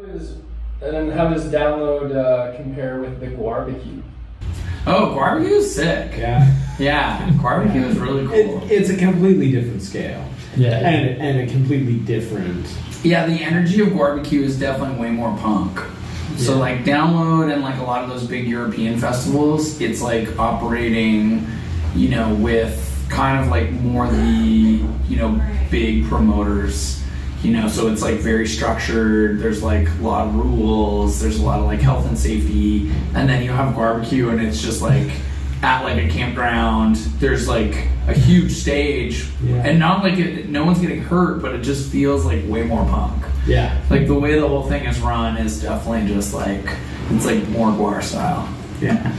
And then how does Download compare with the GWAR-BQ? Oh, GWAR-BQ is sick. Yeah, GWAR-BQ is really cool. It's a completely different scale. Yeah. And a completely different... Yeah, the energy of GWAR-BQ is definitely way more punk. So like Download and like a lot of those big European festivals, it's like operating, you know, with kind of like more the, you know, big promoters. You know, so it's like very structured, there's like a lot of rules, there's a lot of like health and safety, and then you have GWAR-BQ and it's just like at like a campground, there's like a huge stage, and not like no one's getting hurt, but it just feels like way more punk. Yeah. Like the way the whole thing is run is definitely just like, it's like more GWAR style. Yeah.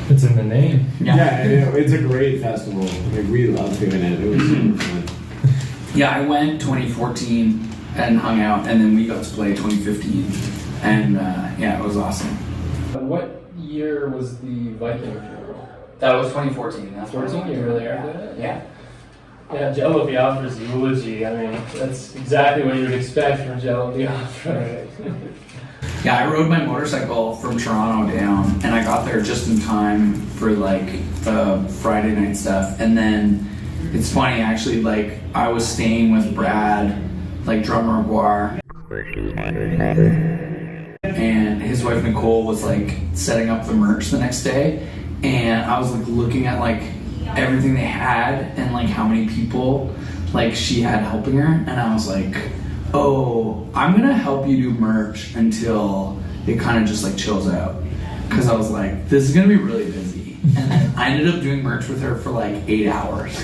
It's in the name. Yeah, it's a great festival. Like, we love doing it. It was super fun. Yeah, I went 2014 and hung out, and then we got to play 2015, and yeah, it was awesome. What year was the Viking funeral? That was 2014. That's 14? You really are good? Yeah. Yeah, Jello Biafra's eulogy. I mean, that's exactly what you would expect from Jello Biafra. Yeah, I rode my motorcycle from Toronto down, and I got there just in time for like the Friday night stuff, and then it's funny, actually, like, I was staying with Brad, like, drummer of GWAR, and his wife Nicole was, like, setting up the merch the next day, and I was, like, looking at, like, everything they had, and, like, how many people, like, she had helping her, and I was like, oh, I'm gonna help you do merch until it kind of just, like, chills out, because I was like, this is gonna be really busy. And then I ended up doing merch with her for like 8 hours.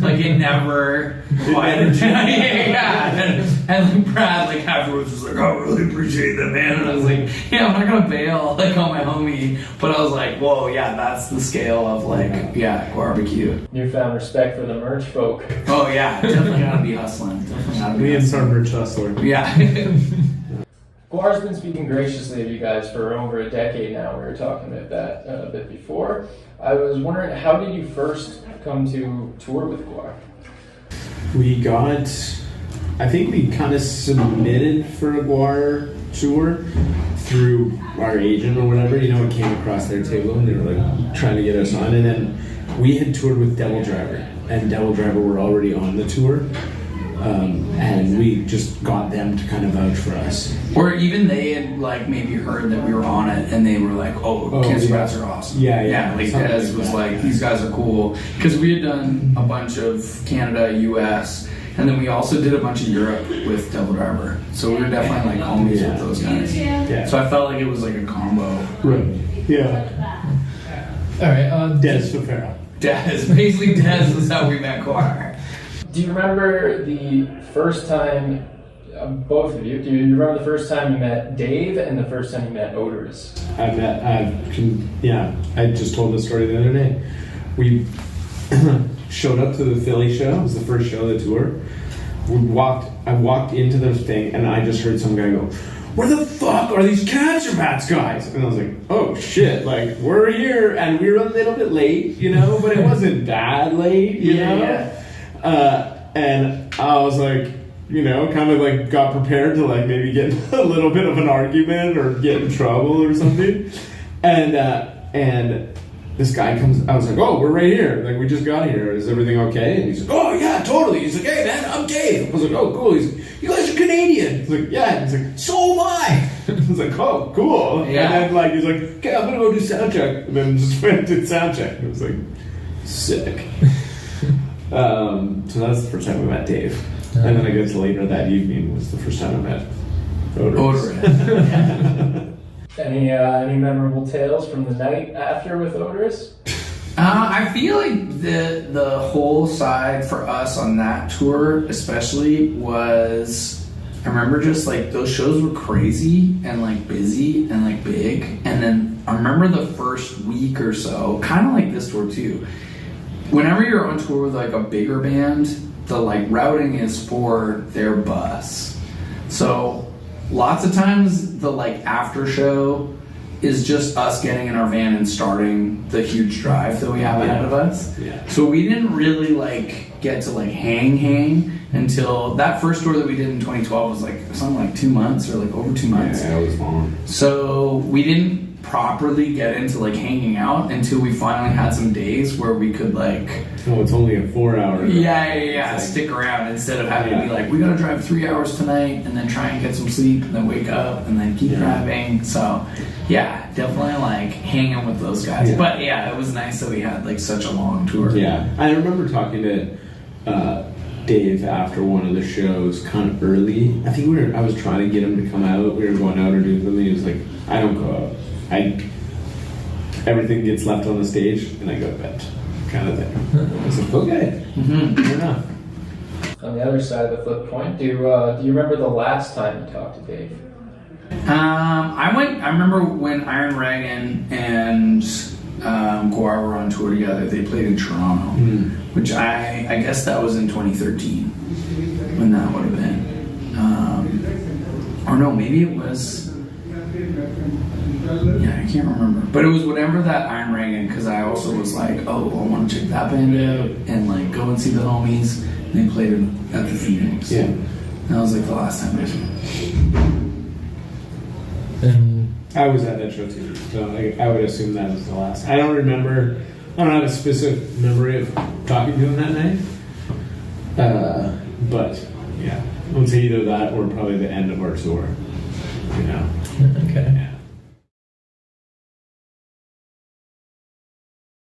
Like it never quieted down. Yeah. And like Brad like afterwards was like, oh, I really appreciate that, man. And I was like, yeah, I'm not gonna bail like on my homie. But I was like, whoa, yeah, that's the scale of like, yeah, GWAR-BQ. You found respect for the merch folk. Oh yeah, definitely gotta be hustling. Definitely gotta be Liam's our merch hustler. Yeah. GWAR's been speaking graciously of you guys for over a decade now. We were talking about that a bit before. I was wondering, how did you first come to tour with GWAR? I think we kind of submitted for a GWAR tour through our agent or whatever. You know, it came across their table and they were like trying to get us on. And then we had toured with Devil Driver, and Devil Driver were already on the tour. And we just got them to kind of vouch for us. Or even they had like maybe heard that we were on it and they were like, oh Cancer Bats are awesome. Yeah. Like Des was like, these guys are cool. Because we had done a bunch of Canada, US, and then we also did a bunch of Europe with Devil Driver. So we were definitely like homies with those guys. Yeah. So I felt like it was like a combo. Right. Yeah. All right. Des Fafaro. Basically Des was how we met GWAR. Do you remember the first time, both of you, do you remember the first time you met Dave and the first time you met Oderus? I just told the story the other day. We showed up to the Philly show. It was the first show of the tour. I walked into the thing and I just heard some guy go, where the fuck are these Cancer Bats guys? And I was like, oh shit, like we're here, and we were a little bit late, you know, but it wasn't that late, you know? Yeah. And I was like, you know, kind of like got prepared to like maybe get a little bit of an argument or get in trouble or something. And this guy comes, I was like, oh, we're right here. Like, we just got here. Is everything okay? And he's like, oh yeah, totally. He's like, hey man, I'm Dave. I was like, oh cool. He's like, you guys are Canadian. He's like, yeah. He's like, so am I. I was like, oh, cool. Yeah. And then like, he's like, okay, I'm gonna go do sound check. And then just went and did sound check. It was like, sick. So that's the first time we met Dave. And then I guess later that evening was the first time I met Oderus. Any memorable tales from the night after with Oderus? I feel like the whole side for us on that tour especially was, I remember just like those shows were crazy and like busy and like big, and then I remember the first week or so, kind of like this tour too, whenever you're on tour with like a bigger band, the like routing is for their bus. So lots of times the like after show is just us getting in our van and starting the huge drive that we have ahead of us. Yeah. So we didn't really like get to like hang until that first tour that we did in 2012 was like something like 2 months or like over 2 months. Yeah, it was long. So we didn't properly get into like hanging out until we finally had some days where we could like it's only a 4 hour. Yeah, stick around instead of having to be like, we gotta drive 3 hours tonight and then try and get some sleep and then wake up and then keep driving. So yeah, definitely like hanging with those guys. Yeah. But yeah, it was nice that we had like such a long tour. Yeah, I remember talking to Dave after one of the shows kind of early. I think I was trying to get him to come out. We were going out or doing something. He was like, I don't go out. Everything gets left on the stage and I go to bed, kind of thing. I was like, okay, fair enough. On the other side of the flip point, do you remember the last time you talked to Dave? I remember when Iron Reagan and GWAR were on tour together. They played in Toronto, which I guess that was in 2013 when that would have been. Or no, maybe it was. Yeah, I can't remember. But it was whatever that Iron Reagan, because I also was like, oh, I want to check that band out and like go and see the homies. And they played at the Phoenix. Yeah. That was like the last time I saw And I was at that show too, so I would assume that was the last. I don't remember. I don't have a specific memory of talking to him that night. But yeah, I would say either that or probably the end of our tour. You know. okay. Yeah.